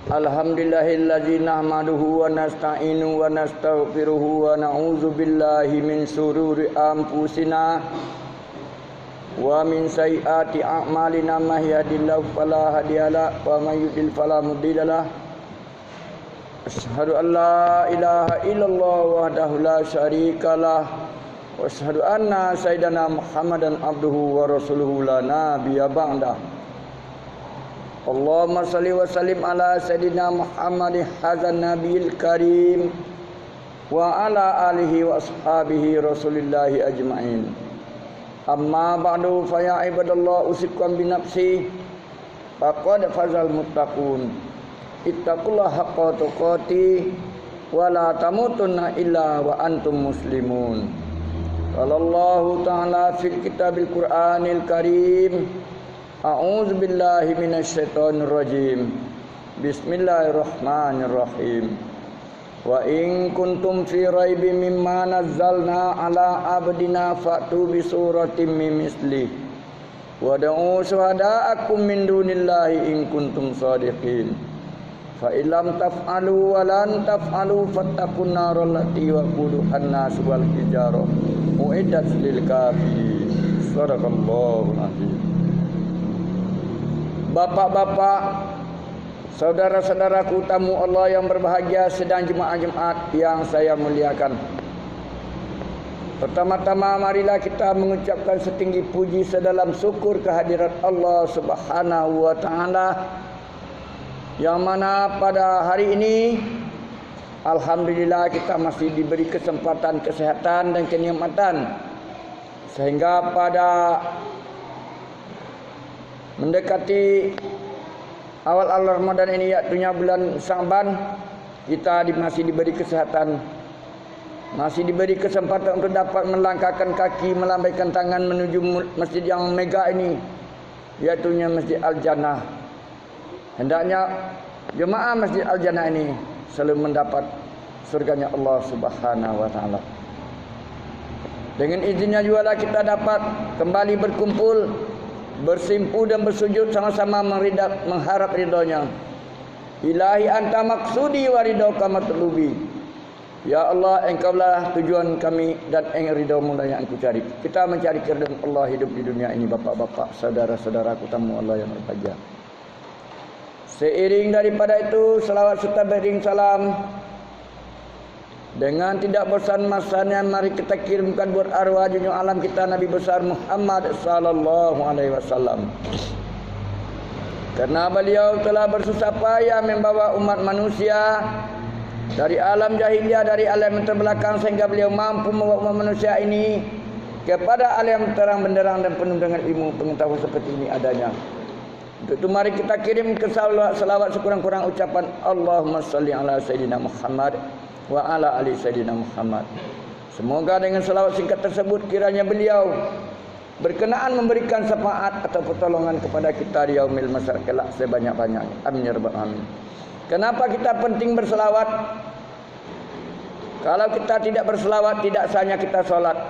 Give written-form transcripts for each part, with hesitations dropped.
Alhamdulillahillazi nahmaduhu wa nasta'inu wa nastaghfiruhu wa na'udzu billahi min sururi anfusina wa min sayyiati a'malina may yahdihillahu fala hadiyalah wa may yudlil fala mudhillalah. Asyhadu an la ilaha illallah wahdahu la syarikalah wa asyhadu anna sayyidana Muhammadan abduhu wa rasuluhu la nabiyya ba'da. Allahumma salli wa sallim ala sayyidina Muhammadin hadzal nabiyil karim wa ala alihi wa ashabihi rasulillahi ajma'in. Amma ba'du fa ya ibadallah usikum bi nafsi faqad fazal muttaqun. Ittaqullaha haqqa tuqatih wa la tamutunna illa wa antum muslimun. Qala Allah ta'ala fil kitabil Qur'anil Karim. A'udzu billahi minasyaitonir rajim. Bismillahirrahmanirrahim. Wa in kuntum fi raibin mimma nazzalna ala abdina fa'tu bi suratin min mislih wad'u syuhada'akum min dunillahi in kuntum shadiqin. Fa illam taf'alu wa lan taf'alu fattaqun naral lati waquduhan nas wal hijarah uiddat lil kafirin. Shadaqallahul azim. Bapak-bapak, saudara-saudaraku, tamu Allah yang berbahagia, sedang jemaah Jumat yang saya muliakan. Pertama-tama marilah kita mengucapkan setinggi puji sedalam syukur kehadirat Allah Subhanahu wa taala, yang mana pada hari ini alhamdulillah kita masih diberi kesempatan, kesehatan dan kenikmatan, sehingga pada mendekati awal Ramadan ini, yaktunya bulan Sya'ban, kita masih diberi kesehatan, masih diberi kesempatan untuk dapat melangkahkan kaki, melambaikan tangan menuju masjid yang mega ini, yaktunya Masjid Al-Jannah. Hendaknya jemaah Masjid Al-Jannah ini selalu mendapat surganya Allah Subhanahu wa taala. Dengan izinnya jugalah kita dapat kembali berkumpul, bersimpu dan bersujud sama-sama mengharap ridhonya. Ilahi anta maksudi wa ridhoka matlubi. Ya Allah, engkaulah tujuan kami dan ridhomu lah yang aku cari. Kita mencari keridhaan Allah hidup di dunia ini, bapak-bapak, saudara-saudaraku, tamu Allah yang berbahagia. Seiring daripada itu, selawat serta bering salam dengan tidak bosan masanya mari kita kirimkan buat arwah junjungan alam kita Nabi besar Muhammad sallallahu alaihi wasallam. Karena beliau telah bersusah payah membawa umat manusia dari alam jahiliyah, dari alam yang terbelakang, sehingga beliau mampu membawa umat manusia ini kepada alam terang benderang dan penuh dengan ilmu pengetahuan seperti ini adanya. Untuk itu mari kita kirim ke selawat sekurang-kurang ucapan Allahumma salli ala sayyidina Muhammad wa ala ali sayyidina Muhammad. Semoga dengan selawat singkat tersebut kiranya beliau berkenaan memberikan syafaat atau pertolongan kepada kita di yaumil mahsyar kelak sebanyak-banyaknya. Amin ya rabbal alamin. Kenapa kita penting berselawat? Kalau kita tidak berselawat, tidak sahnya kita sholat.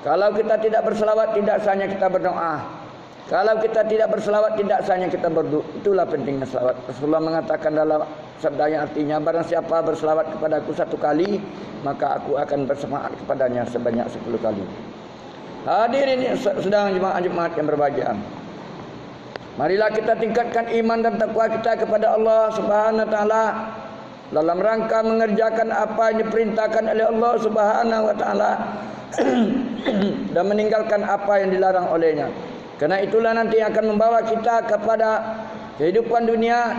Kalau kita tidak berselawat, tidak sahnya kita berdoa. Kalau kita tidak berselawat, tidak sahnya kita berdoa. Itulah pentingnya selawat. Rasulullah mengatakan dalam sabda yang artinya, barang siapa berselawat kepadaku 1 kali, maka aku akan bersemaat kepadanya sebanyak 10 kali. Hadirin sedang jemaah Jumat yang berbahagia, marilah kita tingkatkan iman dan takwa kita kepada Allah Subhanahu wa taala dalam rangka mengerjakan apa yang diperintahkan oleh Allah Subhanahu wa taala dan meninggalkan apa yang dilarang olehnya. Karena itulah nanti yang akan membawa kita kepada kehidupan dunia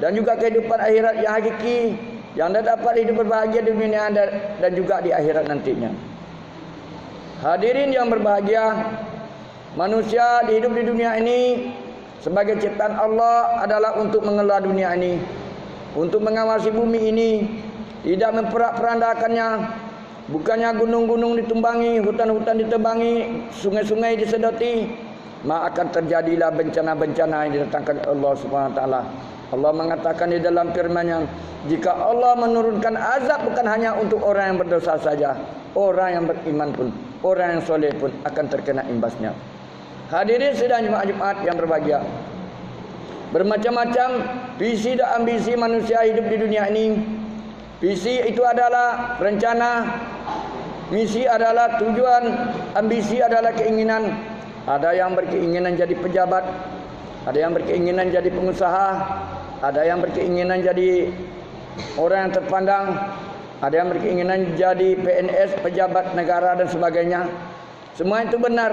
dan juga kehidupan akhirat yang hakiki, yang dapat hidup berbahagia di dunia dan juga di akhirat nantinya. Hadirin yang berbahagia, manusia hidup di dunia ini sebagai ciptaan Allah adalah untuk mengelola dunia ini, untuk mengawasi bumi ini, tidak memperak-perandakannya. Bukannya gunung-gunung ditumbangi, hutan-hutan ditebangi, sungai-sungai disedoti, maka akan terjadilah bencana-bencana yang didatangkan Allah Subhanahu wa taala Allah mengatakan di dalam firman-Nya, jika Allah menurunkan azab bukan hanya untuk orang yang berdosa saja, orang yang beriman pun, orang yang soleh pun akan terkena imbasnya. Hadirin sidang jemaah Jumat yang berbahagia. Bermacam-macam visi dan ambisi manusia hidup di dunia ini. Visi itu adalah rencana, misi adalah tujuan, ambisi adalah keinginan. Ada yang berkeinginan jadi pejabat, ada yang berkeinginan jadi pengusaha, ada yang berkeinginan jadi orang yang terpandang, ada yang berkeinginan jadi PNS, pejabat negara dan sebagainya. Semua itu benar.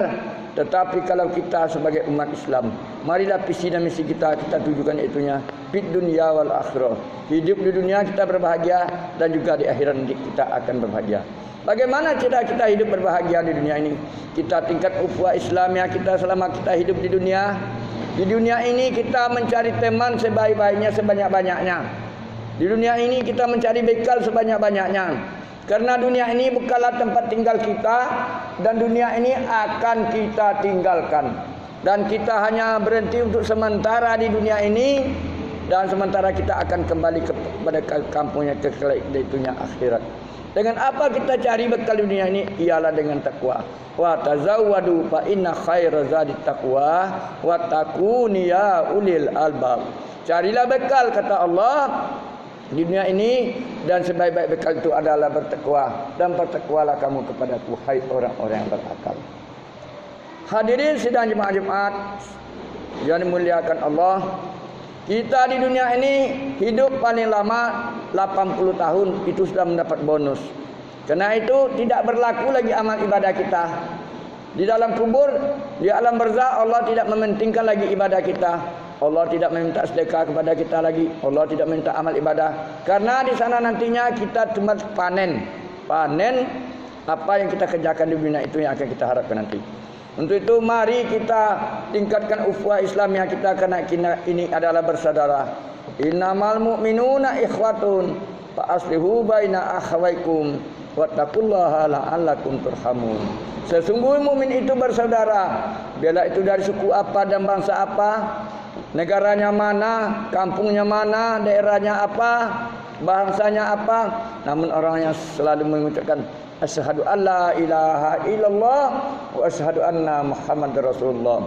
Tetapi kalau kita sebagai umat Islam, marilah visi dan misi kita tujukan itunya fid dunya wal akhirah. Hidup di dunia kita berbahagia dan juga di akhirat nanti kita akan berbahagia. Bagaimana cara kita hidup berbahagia di dunia ini? Kita tingkat ukhuwah Islamiyah kita selama kita hidup di dunia. Di dunia ini kita mencari teman sebaik-baiknya, sebanyak-banyaknya. Di dunia ini kita mencari bekal sebanyak-banyaknya. Karena dunia ini bukanlah tempat tinggal kita, dan dunia ini akan kita tinggalkan. Dan kita hanya berhenti untuk sementara di dunia ini, dan sementara kita akan kembali kepada kampungnya, ke itunya akhirat. Dengan apa kita cari bekal dunia ini? Ialah dengan takwa. Wa tazawwadu fa inna khairaz zadi taqwa wa takuni ya ulil albab. Carilah bekal kata Allah di dunia ini, dan sebaik-baik bekal itu adalah bertakwa, dan bertakwalah kamu kepadaku hai orang-orang yang berakal. Hadirin sidang jemaah Jumat yang dimuliakan Allah, kita di dunia ini hidup paling lama 80 tahun, itu sudah mendapat bonus. Karena itu tidak berlaku lagi amal ibadah kita. Di dalam kubur, di alam barzakh, Allah tidak mementingkan lagi ibadah kita. Allah tidak meminta sedekah kepada kita lagi. Allah tidak meminta amal ibadah. Karena di sana nantinya kita cuma panen. Panen apa yang kita kerjakan di dunia itu yang akan kita harapkan nanti. Untuk itu mari kita tingkatkan ukhuwah Islamiyah kita, karena ini adalah bersaudara. Innamal mu'minuna ikhwatun fa aslihu baina akhawaykum wattaqullaha la'allakum turhamun. Sesungguhnya mukmin itu bersaudara, bila itu dari suku apa dan bangsa apa, negaranya mana, kampungnya mana, daerahnya apa, bangsanya apa, namun orangnya selalu mengucapkan asyhadu alla ilaha illallah wa asyhadu anna muhammadar rasulullah.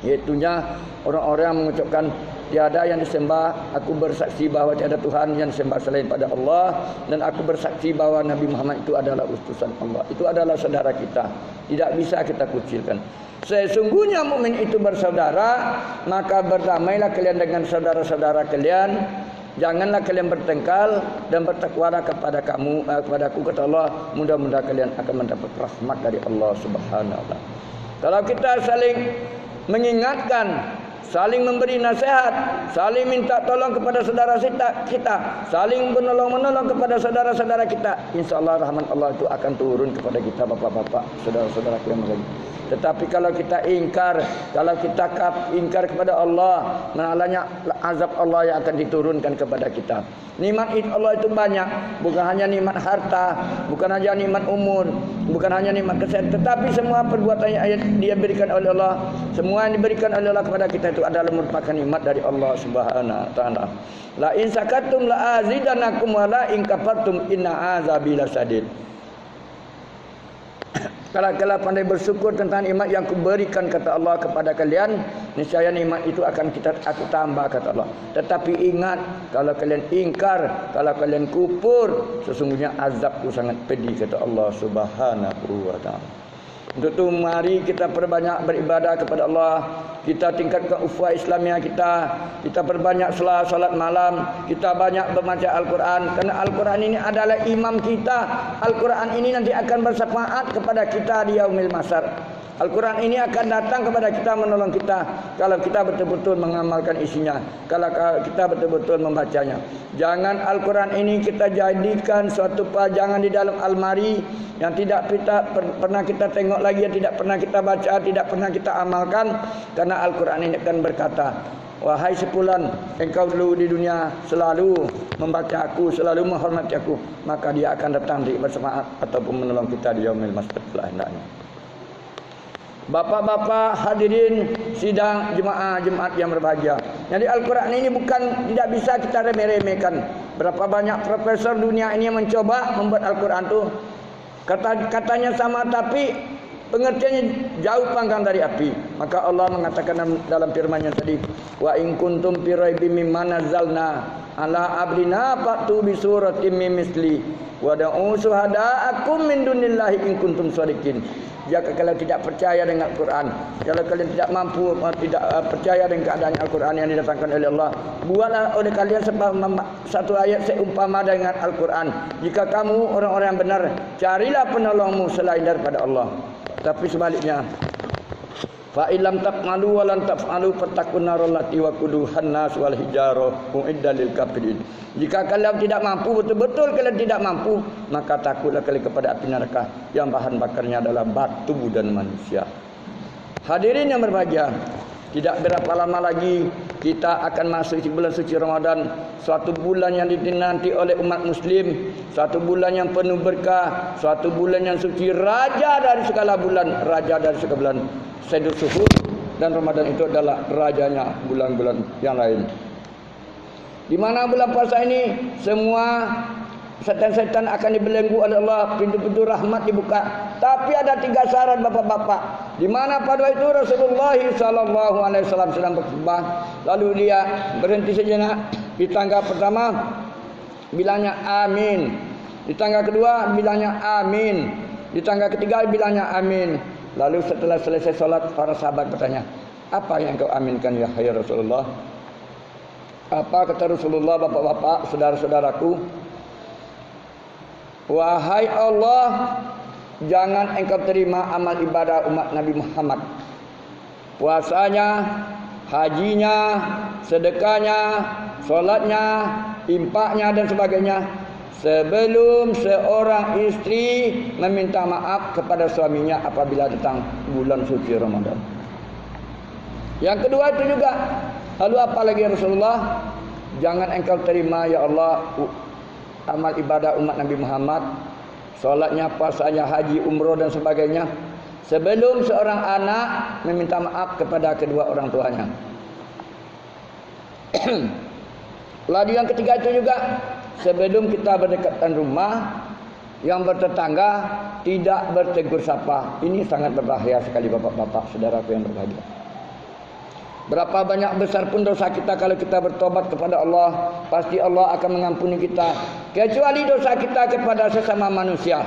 Iaitunya orang-orang yang mengucapkan tiada yang disembah, aku bersaksi bahawa tiada Tuhan yang disembah selain pada Allah, dan aku bersaksi bahawa Nabi Muhammad itu adalah utusan Allah. Itu adalah saudara kita, tidak bisa kita kucilkan. Sesungguhnya mukmin itu bersaudara, maka berdamailah kalian dengan saudara-saudara kalian. Janganlah kalian bertengkar, dan bertakwalah kepadaku kata Allah, mudah-mudahan kalian akan mendapat rahmat dari Allah Subhanahu wa taala. Kalau kita saling mengingatkan, saling memberi nasihat, saling minta tolong kepada saudara kita, saling menolong kepada saudara-saudara kita, insyaallah rahmat Allah itu akan turun kepada kita, bapak-bapak, saudara-saudara yang berbahagia. Tetapi kalau kita ingkar, kalau kita ingkar kepada Allah, malahnya azab Allah yang akan diturunkan kepada kita. Nikmat Allah itu banyak, bukan hanya nikmat harta, bukan hanya nikmat umur, bukan hanya nikmat kesehatan, tetapi semua perbuatan yang dia berikan oleh Allah, semua yang diberikan oleh Allah kepada kita itu adalah merupakan nikmat dari Allah Subhanahu wa taala. La in sakatum la azidanakum wa la in kafartum inna azabi lasadid. Kalau kalian pandai bersyukur tentang nikmat yang kuberikan kata Allah kepada kalian, niscaya nikmat itu akan aku tambah kata Allah. Tetapi ingat, kalau kalian ingkar, kalau kalian kufur, sesungguhnya azabku sangat pedih kata Allah Subhanahu wa taala. Untuk itu mari kita perbanyak beribadah kepada Allah, kita tingkatkan ukhuwah Islamiyah kita perbanyak salat malam, kita banyak membaca Al-Quran, karena Al-Quran ini adalah imam kita. Al-Quran ini nanti akan bersyafaat kepada kita di yaumil mahsyar. Al-Quran ini akan datang kepada kita, menolong kita kalau kita betul-betul mengamalkan isinya, kalau kita betul-betul membacanya. Jangan Al-Quran ini kita jadikan suatu pajangan di dalam almari yang tidak pernah kita tengok lagi, yang tidak pernah kita baca, tidak pernah kita amalkan. Karena Al-Quran ini akan berkata, wahai sepulan, engkau dulu di dunia selalu membaca aku, selalu menghormati aku, maka dia akan datang di bersama ataupun menolong kita di yaumil mahsyar. Bapak-bapak hadirin sidang jemaah Jumat yang berbahagia. Jadi Al-Quran ini bukan tidak bisa kita remeh-remehkan. Berapa banyak profesor dunia ini yang mencoba membuat Al-Quran itu katanya sama tapi pengertiannya jauh panggang dari api. Maka Allah mengatakan dalam firman-Nya tadi, wa in kuntum fi raibin mimma nazzalna ala abdina fa'tu bi suratin min misli wa da'u syuhada'akum min dunillahi in kuntum shadiqin. Jika kalian tidak percaya dengan Al-Quran, kalau kalian tidak mampu tidak percaya dengan keadaan Al-Quran yang didatangkan oleh Allah, buatlah oleh kalian satu ayat seumpama dengan Al-Quran. Jika kamu orang-orang yang benar, carilah penolongmu selain daripada Allah. Tapi sebaliknya, fa illam taqmalu wa lan taf'alu fattaqun narul lati waquduhan nas wal hijarah uiddat lil kafirin. Jika kalian tidak mampu, betul-betul kalian tidak mampu, maka takutlah kalian kepada api neraka yang bahan bakarnya adalah batu dan manusia. Hadirin yang berbahagia, tidak berapa lama lagi kita akan masuk di bulan suci Ramadan, suatu bulan yang dinanti oleh umat muslim, suatu bulan yang penuh berkah, suatu bulan yang suci, raja dari segala bulan, raja dari segala bulan. Sayyidul Syuhur, dan Ramadan itu adalah rajanya bulan-bulan yang lain. Di mana bulan puasa ini semua setan-setan akan dibelenggu oleh Allah, pintu-pintu rahmat dibuka. Tapi ada 3 syarat bapak-bapak. Di mana pada itu Rasulullah sallallahu alaihi wasallam sedang berkhutbah, lalu dia berhenti sejenak di tangga pertama, bilangnya amin. Di tangga kedua bilangnya amin. Di tangga ketiga bilangnya amin. Lalu setelah selesai sholat, para sahabat bertanya, apa yang kau aminkan ya Rasulullah? Apa kata Rasulullah, bapak-bapak, saudara-saudaraku? Wahai Allah, jangan engkau terima amal ibadah umat Nabi Muhammad. Puasanya, hajinya, sedekahnya, sholatnya, infaknya dan sebagainya, sebelum seorang istri meminta maaf kepada suaminya apabila datang bulan suci Ramadan. Yang kedua itu juga, lalu apa lagi ya Rasulullah? Jangan engkau terima ya Allah amal ibadah umat Nabi Muhammad, solatnya, puasanya, haji, umroh dan sebagainya, sebelum seorang anak meminta maaf kepada kedua orang tuanya. Lalu yang ketiga itu juga, sebelum kita berdekatan rumah, yang bertetangga tidak bertegur sapa. Ini sangat berbahaya sekali bapak-bapak, saudaraku yang berbahagia. Berapa banyak besar pun dosa kita, kalau kita bertobat kepada Allah, pasti Allah akan mengampuni kita. Kecuali dosa kita kepada sesama manusia.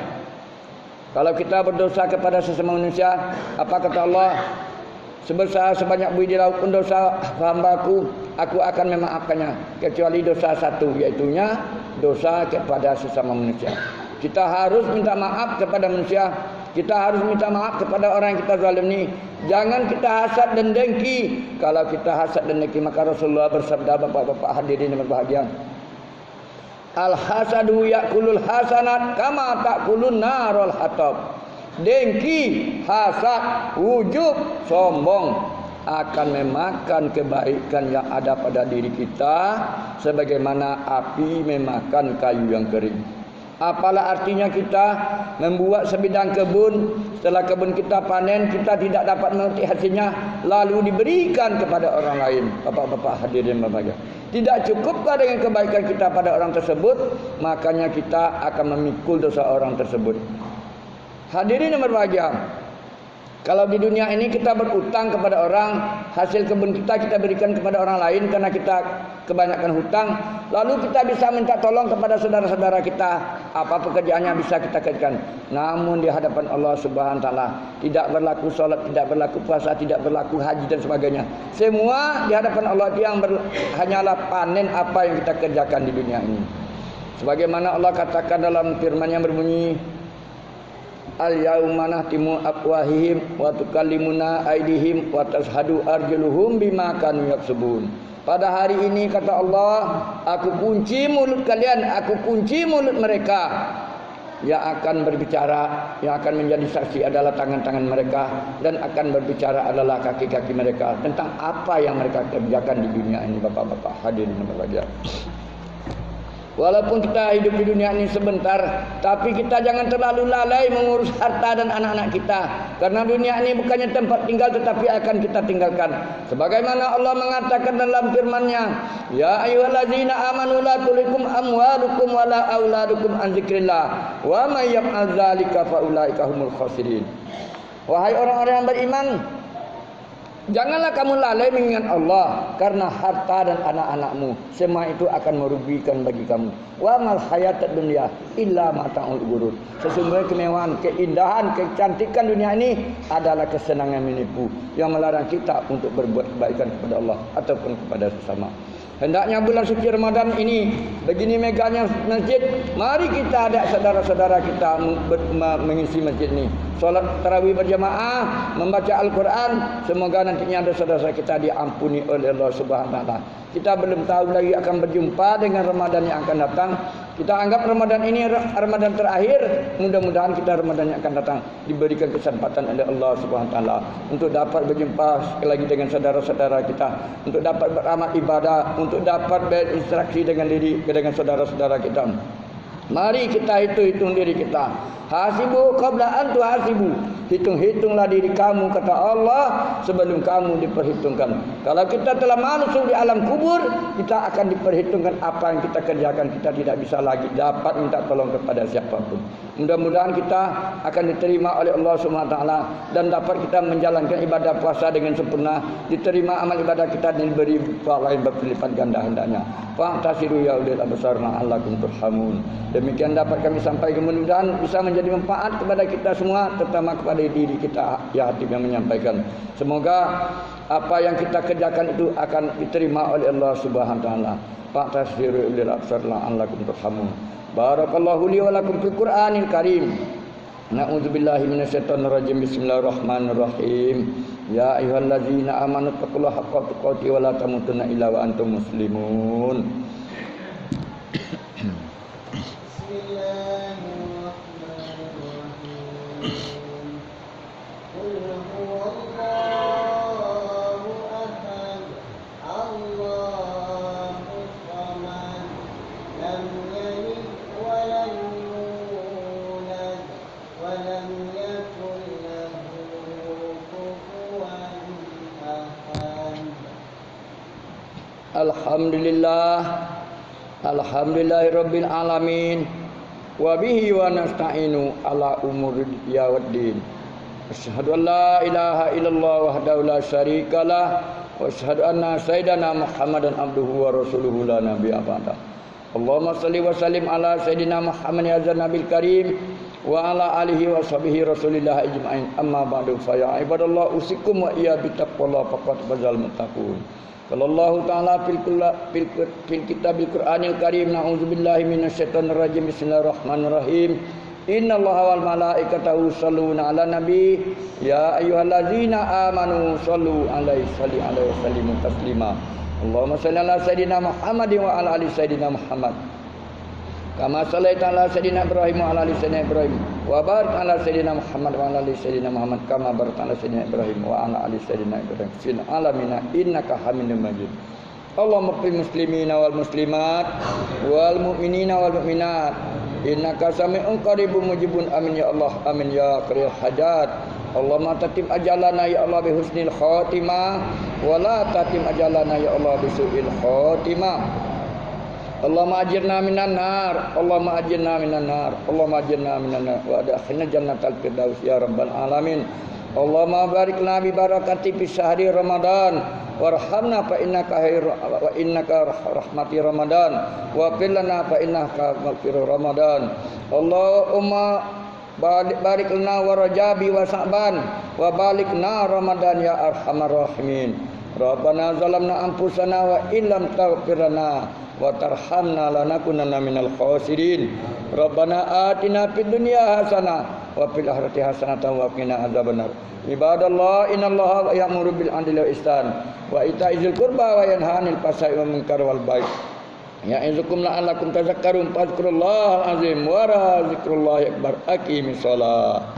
Kalau kita berdosa kepada sesama manusia, apa kata Allah? Sebesar sebanyak buih di laut pun dosa hambaku, aku akan memaafkannya. Kecuali dosa satu, yaitunya dosa kepada sesama manusia. Kita harus minta maaf kepada manusia. Kita harus minta maaf kepada orang yang kita zalimi. Jangan kita hasad dan dengki. Kalau kita hasad dan dengki, maka Rasulullah bersabda, bapak-bapak hadirin yang berbahagia, al-hasadu ya'kulul hasanat kama ta'kulun narul hatab. Dengki, hasad, ujub, sombong akan memakan kebaikan yang ada pada diri kita sebagaimana api memakan kayu yang kering. Apalah artinya kita membuat sebidang kebun, setelah kebun kita panen, kita tidak dapat memetik hasilnya, lalu diberikan kepada orang lain. Bapak-bapak hadirin berbahagia, tidak cukupkah dengan kebaikan kita pada orang tersebut, makanya kita akan memikul dosa orang tersebut. Hadirin yang berbahagia, kalau di dunia ini kita berutang kepada orang, hasil kebun kita berikan kepada orang lain karena kita kebanyakan hutang, lalu kita bisa minta tolong kepada saudara-saudara kita, apa pekerjaannya bisa kita kerjakan. Namun di hadapan Allah Subhanahu wa taala tidak berlaku salat, tidak berlaku puasa, tidak berlaku haji dan sebagainya. Semua di hadapan Allah yang hanyalah panen apa yang kita kerjakan di dunia ini. Sebagaimana Allah katakan dalam firman yang berbunyi, al-yauma nahtimu afwahihim wa tukallimuna aydihim wa tashhadu arjuluhum bima kanu yaksubun. Pada hari ini kata Allah, aku kunci mulut kalian, aku kunci mulut mereka. Yang akan berbicara, yang akan menjadi saksi adalah tangan-tangan mereka, dan akan berbicara adalah kaki-kaki mereka tentang apa yang mereka kerjakan di dunia ini. Bapak-bapak hadirin yang berbahagia, Walaupun kita hidup di dunia ini sebentar, tapi kita jangan terlalu lalai mengurus harta dan anak-anak kita. Karena dunia ini bukannya tempat tinggal, tetapi akan kita tinggalkan. Sebagaimana Allah mengatakan dalam firman-Nya, "Ya ayyuhallazina amanu la tulhikum amwalukum wala auladukum an dzikrillah, wa may yaf'al dzalika fa ulaika humul khasirin." Wahai orang-orang yang beriman, janganlah kamu lalai mengingat Allah, karena harta dan anak-anakmu semua itu akan merugikan bagi kamu. Wa mal hayatad dunya illa mata'ul ghurur. Sesungguhnya kemewahan, keindahan, kecantikan dunia ini adalah kesenangan menipu yang melarang kita untuk berbuat kebaikan kepada Allah ataupun kepada sesama. Hendaknya bulan suci Ramadan ini begini megahnya masjid. Mari kita ada saudara-saudara kita mengisi masjid ini. Solat tarawih berjamaah, membaca Al-Quran. Semoga nantinya ada saudara kita diampuni oleh Allah Subhanahu wa taala. Kita belum tahu lagi akan berjumpa dengan Ramadan yang akan datang. Kita anggap Ramadan ini Ramadan terakhir. Mudah-mudahan kita Ramadan yang akan datang diberikan kesempatan oleh Allah Subhanahu wa taala untuk dapat berjumpa sekali lagi dengan saudara-saudara kita, untuk dapat beramal ibadah, untuk dapat berinteraksi dengan saudara-saudara kita. Mari kita hitung diri kita. Hasibu qabla an tuhasibu. Hitung-hitunglah diri kamu, kata Allah, sebelum kamu diperhitungkan. Kalau kita telah masuk di alam kubur, kita akan diperhitungkan apa yang kita kerjakan. Kita tidak bisa lagi dapat minta tolong kepada siapapun. Mudah-mudahan kita akan diterima oleh Allah SWT dan dapat kita menjalankan ibadah puasa dengan sempurna. Diterima amal ibadah kita dan diberi pahala yang berlipat ganda hendaknya. Fa'tasiru ya ulil absar la'allakum turhamun. Demikian dapat kami sampaikan, mudah-mudahan bisa menjadi manfaat kepada kita semua, terutama kepada diri kita ya hati yang menyampaikan. Semoga apa yang kita kerjakan itu akan diterima oleh Allah Subhanahu wa taala. Fa'tasiru ulil absar la'allakum turhamun. Barakallahu li wa lakum fil Qur'anil Karim. Na'udzubillahi minasyaitonir rajim. Bismillahirrahmanirrahim. Ya ayyuhallazina amanu taqullaha haqqa tuqatih wa la tamutunna illa wa antum muslimun. Alhamdulillahirabbil alamin wa bihi wa nasta'inu ala umuri dunya waddin. Asyhadu an la ilaha illallah wahdahu la syarikalah wa asyhadu anna sayyidana Muhammadan abduhu wa rasuluhu la nabiyya ba'da. Allahumma shalli wa sallim ala sayyidina Muhammad ya nabil karim wa ala alihi wa sahbihi rasulillah ajma'in. Amma ba'du, fa ya ibadallah usikum wa iya bittaqwallah faqad fazal muttaqun. Qala Allah Ta'ala fil kitabil Qur'anil Karim. Na'udzubillahi minasyaitonir rajim. Bismillahirrahmanirrahim. Innallaha wal malaikatahu yusholluna 'alan nabi ya ayyuhallazina amanu shollu 'alaihi wa sallimu taslima. Allahumma shalli 'ala sayidina Muhammadin wa 'ala ali sayidina Muhammad. Kama shallaita 'ala sayidina Ibrahim wa 'ala ali sayidina Ibrahim. Wa barik 'ala sayidina Muhammad wa 'ala ali sayidina Muhammad kama barakta 'ala sayidina Ibrahim wa 'ala ali sayidina Ibrahim fil alamin innaka Hamidum Majid. Allahumma fil muslimina wal muslimat wal mu'minina wal mu'minat innaka sami'un qaribun mujibun amin ya Allah amin ya qariyal hajat. Allahumma tatim ajalana ya Allah bi husnil khatimah wa la tatim ajalana ya Allah bi su'il khatimah. Allahumma ajirna minan nar, Allahumma ajirna minan nar, Allahumma ajirna minan nar wa adkhilna jannatal firdaus ya rabbal alamin. Allahumma barik lana bi barakati fi syahri Ramadan warhamna fa innaka wa innaka rahmati Ramadan wa fil lana fa innaka maghfirur Ramadan. Allahumma barik lana wa rajabi wa sa'ban wa balikna Ramadan ya arhamar rahimin. Rabbana zalamna anfusana wa illam taghfir lana wa tarhamna lanakunanna minal khasirin. Rabbana atina fid dunya hasanah wa fil akhirati hasanatan wa qina adzabannar. Ibadallah innallaha ya'muru bil 'adli wal ihsan wa ita'izil qurba wa yanha 'anil fahsya'i wal munkari wal baghi. Ya'izukum la'allakum tadhakkarun. Fadhkurullahal azim wa ra dzikrullahi akbar. Aqimis shalah.